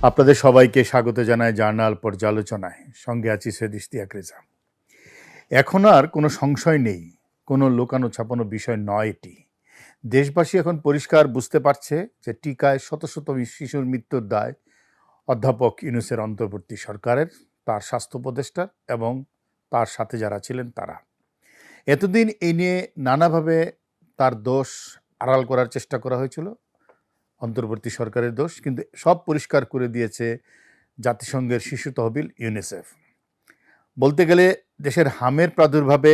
আপনাদের সবাইকে স্বাগত জানাই জার্নাল পর্যালোচনায়। সঙ্গে আছি সৈয়দ ইশতিয়াক রেজা। এখন আর কোনো সংশয় নেই, কোনো লুকানো ছাপানো বিষয় নয় এটি। দেশবাসী এখন পরিষ্কার বুঝতে পারছে যে টিকায় শত শত শিশুর মৃত্যুর দায় অধ্যাপক ইউনূসের অন্তর্বর্তী সরকারের, তার স্বাস্থ্য উপদেষ্টার এবং তার সাথে যারা ছিলেন তারা। এতদিন এই নিয়ে নানাভাবে তার দোষ আড়াল করার চেষ্টা করা হয়েছিল, অন্তর্বর্তী সরকারের দোষ, কিন্তু সব পরিষ্কার করে দিয়েছে জাতিসংঘের শিশু তহবিল ইউনিসেফ। বলতে গেলে দেশের হামের প্রাদুর্ভাবে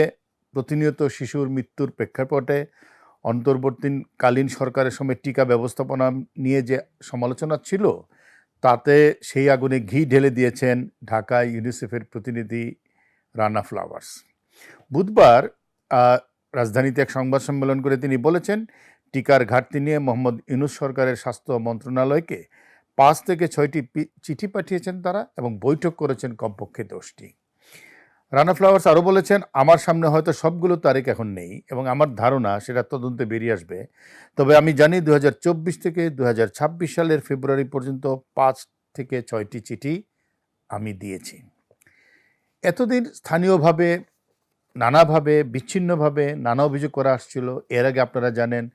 প্রতিনিয়ত শিশুর মৃত্যুর প্রেক্ষাপটে অন্তর্বর্তীকালীন সরকারের সময় টিকা ব্যবস্থাপনা নিয়ে যে সমালোচনা ছিল, তাতে সেই আগুনে ঘি ঢেলে দিয়েছেন ঢাকায় ইউনিসেফের প্রতিনিধি রানা ফ্লাওয়ার্স। বুধবার রাজধানীতে এক সংবাদ সম্মেলন করে তিনি বলেছেন, টিকার ঘাটতি নিয়ে মোহাম্মদ ইউনূস সরকারের স্বাস্থ্য মন্ত্রণালয়কে 5 থেকে 6টি চিঠি পাঠিয়েছেন তারা এবং বৈঠক করেছেন কমপক্ষে 10টি। রানা ফ্লাওয়ার্স আরও বলেছেন, আমার সামনে হয়তো সবগুলো তারিখ এখন নেই এবং আমার ধারণা সেটা তদন্তে বেরিয়ে আসবে, তবে আমি জানি 2024 থেকে 2026 সালের ফেব্রুয়ারি পর্যন্ত 5 থেকে 6টি চিঠি আমি দিয়েছি। এতদিন স্থানীয়ভাবে নানাভাবে বিচ্ছিন্নভাবে নানা অভিযোগ করা আসছিল। এর আগে আপনারা জানেন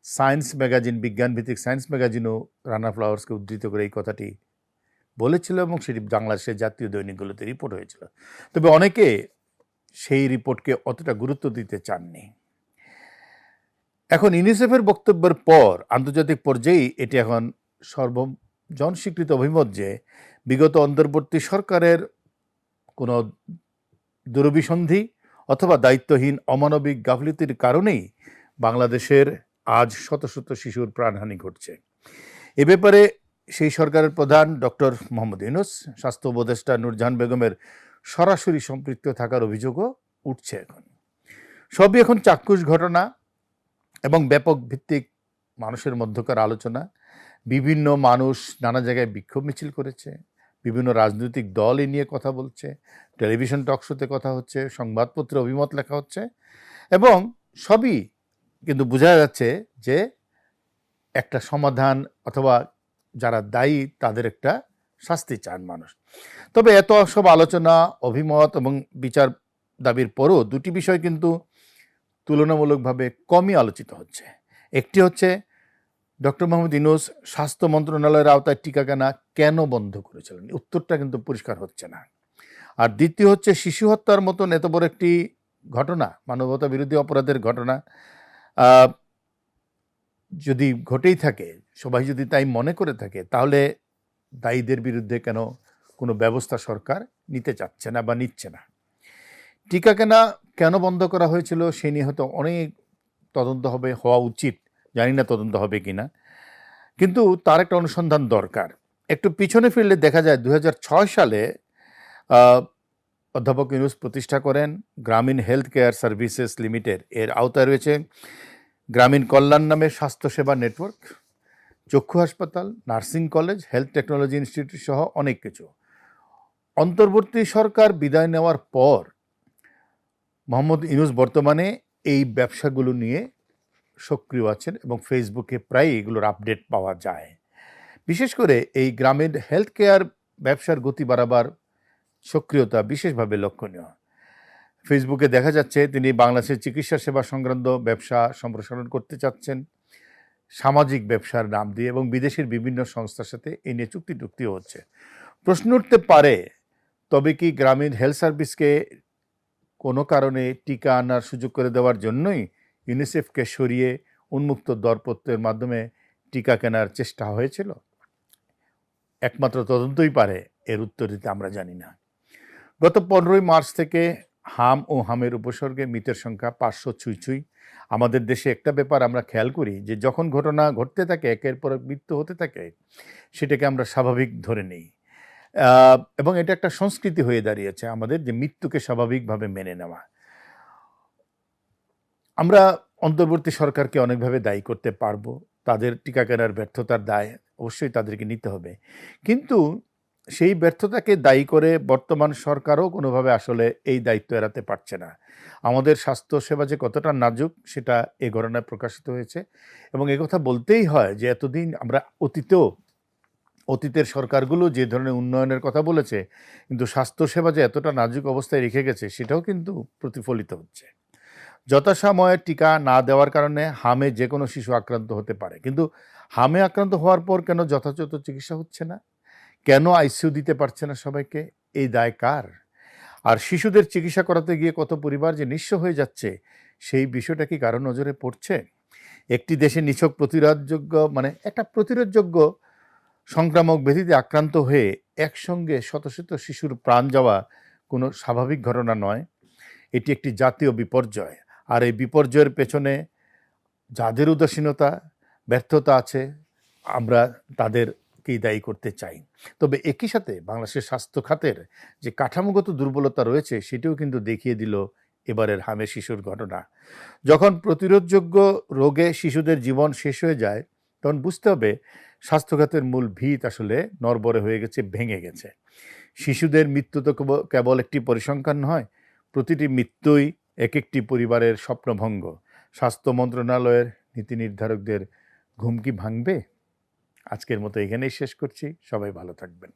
সায়েন্স ম্যাগাজিন, বিজ্ঞানভিত্তিক সায়েন্স ম্যাগাজিনও রানা ফ্লাওয়ার্সকে উদ্ধৃত করে এই কথাটি বলেছিল এবং সেটি বাংলাদেশের জাতীয় দৈনিকগুলোতে রিপোর্ট হয়েছিল। তবে অনেকে সেই রিপোর্টকে অতটা গুরুত্ব দিতে চাননি। এখন ইউনিসেফের বক্তব্যের পর আন্তর্জাতিক পর্যায়ে এটি এখন সর্বজন স্বীকৃত অভিমত যে বিগত অন্তর্বর্তী সরকারের কোনো দুরভিসন্ধি অথবা দায়িত্বহীন অমানবিক গাফিলতির কারণেই বাংলাদেশের আজ শত শত শিশুর প্রাণহানি ঘটছে। এ ব্যাপারে সেই সরকারের প্রধান ডক্টর মোহাম্মদ ইউনূস, স্বাস্থ্য উপদেষ্টা নূরজাহান বেগমের সরাসরি সম্পৃক্ত থাকার অভিযোগও উঠছে। এখন সবই এখন চাক্ষুষ ঘটনা এবং ব্যাপক ভিত্তিক মানুষের মধ্যকার আলোচনা। বিভিন্ন মানুষ নানা জায়গায় বিক্ষোভ মিছিল করেছে, বিভিন্ন রাজনৈতিক দল এ নিয়ে কথা বলছে, টেলিভিশন টকশোতে কথা হচ্ছে, সংবাদপত্রে অভিমত লেখা হচ্ছে এবং সবই কিন্তু বোঝা যাচ্ছে যে একটা সমাধান অথবা যারা দায়ী তাদের একটা শাস্তি চান মানুষ। তবে এত সব আলোচনা, অভিমত এবং বিচার দাবির পরও দুটি বিষয় কিন্তু তুলনামূলকভাবে কমই আলোচিত হচ্ছে। একটি হচ্ছে ডক্টর মোহাম্মদ ইউনূস স্বাস্থ্য মন্ত্রণালয়ের আওতায় টিকা কেনা কেন বন্ধ করেছিলেন, উত্তরটা কিন্তু পরিষ্কার হচ্ছে না। আর দ্বিতীয় হচ্ছে শিশু হত্যার মতন এত বড় একটি ঘটনা, মানবতা বিরোধী অপরাধের ঘটনা যদি ঘটেই থাকে, সবাই যদি তাই মনে করে থাকে, তাহলে দায়ীদের বিরুদ্ধে কেন কোনো ব্যবস্থা সরকার নিতে চাচ্ছে না বা নিচ্ছে না। টিকা কেনা কেন বন্ধ করা হয়েছিল সে নিয়ে হয়তো অনেক তদন্ত হওয়া উচিত, জানি না তদন্ত হবে কিনা, কিন্তু তার একটা অনুসন্ধান দরকার। একটু পিছনে ফিরলে দেখা যায় 2006 সালে অধ্যাপক ইউনূস প্রতিষ্ঠা করেন গ্রামীণ হেলথ কেয়ার সার্ভিসেস লিমিটেড। এর আওতায় রয়েছে গ্রামীণ কল্যাণ নামের স্বাস্থ্যসেবা নেটওয়ার্ক, চক্ষু হাসপাতাল, nursing college, health technology institute সহ অনেক কিছু। অন্তর্বর্তী সরকার বিদায় নেওয়ার পর মোহাম্মদ ইউনূস বর্তমানে এই ব্যবসাগুলো নিয়ে সক্রিয় আছেন এবং ফেসবুকে প্রায় এগুলোর আপডেট পাওয়া যায়। বিশেষ করে এই গ্রামীণ হেলথ কেয়ার ব্যবসার গতি বাড়াবার সক্রিয়তা বিশেষভাবে লক্ষণীয়। ফেসবুকে দেখা যাচ্ছে তিনি বাংলাদেশের চিকিৎসা সেবা সংক্রান্ত ব্যবসা সম্প্রসারণ করতে চাচ্ছেন সামাজিক ব্যবসার নাম দিয়ে এবং বিদেশের বিভিন্ন সংস্থার সাথে এই নিয়ে চুক্তিও হচ্ছে। প্রশ্ন উঠতে পারে, তবে কি গ্রামীণ হেলথ সার্ভিসকে কোনো কারণে টিকা আনার সুযোগ করে দেওয়ার জন্যই ইউনিসেফকে সরিয়ে উন্মুক্ত দরপত্রের মাধ্যমে টিকা কেনার চেষ্টা হয়েছিল? একমাত্র তদন্তই পারে এর উত্তর দিতে, আমরা জানি না। গত 15ই মার্চ থেকে হাম ও হামের উপসর্গে মৃতের সংখ্যা 500 ছুঁই। আমাদের দেশে একটা ব্যাপার আমরা খেয়াল করি যে যখন ঘটনা ঘটতে থাকে, একের পর এক মৃত্যু হতে থাকে, সেটাকে আমরা স্বাভাবিক ধরে নিই এবং এটা একটা সংস্কৃতি হয়ে দাঁড়িয়েছে আমাদের, যে মৃত্যুকে স্বাভাবিকভাবে মেনে নেওয়া। আমরা অন্তর্বর্তী সরকারকে অনেকভাবে দায়ী করতে পারবো, তাদের টিকা কেনার ব্যর্থতার দায় অবশ্যই তাদেরকে নিতে হবে, কিন্তু সেই ব্যর্থতাকে দায়ী করে বর্তমান সরকারও কোনোভাবে আসলে এই দায়িত্ব এড়াতে পারছে না। আমাদের স্বাস্থ্যসেবা যে কতটা নাজুক সেটা এ ঘটনায় প্রকাশিত হয়েছে এবং একথা বলতেই হয় যে এতদিন আমরা অতীতেও অতীতের সরকারগুলো যে ধরনের উন্নয়নের কথা বলেছে, কিন্তু স্বাস্থ্যসেবা যে এতটা নাজুক অবস্থায় রেখে গেছে সেটাও কিন্তু প্রতিফলিত হচ্ছে। যথাসময়ে টিকা না দেওয়ার কারণে হামে যে কোনো শিশু আক্রান্ত হতে পারে, কিন্তু হামে আক্রান্ত হওয়ার পর কেন যথাযথ চিকিৎসা হচ্ছে না? কেন আইসিইউ দিতে পারছে না সবাইকে? এই দায় কার? আর শিশুদের চিকিৎসা করাতে গিয়ে কত পরিবার যে নিঃস্ব হয়ে যাচ্ছে, সেই বিষয়টা কি কারো নজরে পড়ছে? একটি দেশে নিছক প্রতিরোধযোগ্য একটা প্রতিরোধযোগ্য সংক্রামক ব্যাধিতে আক্রান্ত হয়ে একসঙ্গে শত শত শিশুর প্রাণ যাওয়া কোনো স্বাভাবিক ঘটনা নয়। এটি একটি জাতীয় বিপর্যয়। আর এই বিপর্যয়ের পেছনে যাদের উদাসীনতা, ব্যর্থতা আছে, আমরা তাদেরকেই দায়ী করতে চাই। তবে একই সাথে বাংলাদেশের স্বাস্থ্য খাতের যে কাঠামোগত দুর্বলতা রয়েছে সেটিও কিন্তু দেখিয়ে দিল এবারের হামে শিশুর ঘটনা। যখন প্রতিরোধযোগ্য রোগে শিশুদের জীবন শেষ হয়ে যায়, তখন বুঝতে হবে স্বাস্থ্য খাতের মূল ভিত আসলে নড়বড়ে হয়ে গেছে, ভেঙে গেছে। শিশুদের মৃত্যু তো কেবল একটি পরিসংখ্যান নয়, প্রতিটি মৃত্যুই এক একটি পরিবারের স্বপ্নভঙ্গ। স্বাস্থ্য মন্ত্রণালয়ের নীতি নির্ধারকদের ঘুম কি ভাঙবে? আজকের মতো এখানেই শেষ করছি। সবাই ভালো থাকবেন।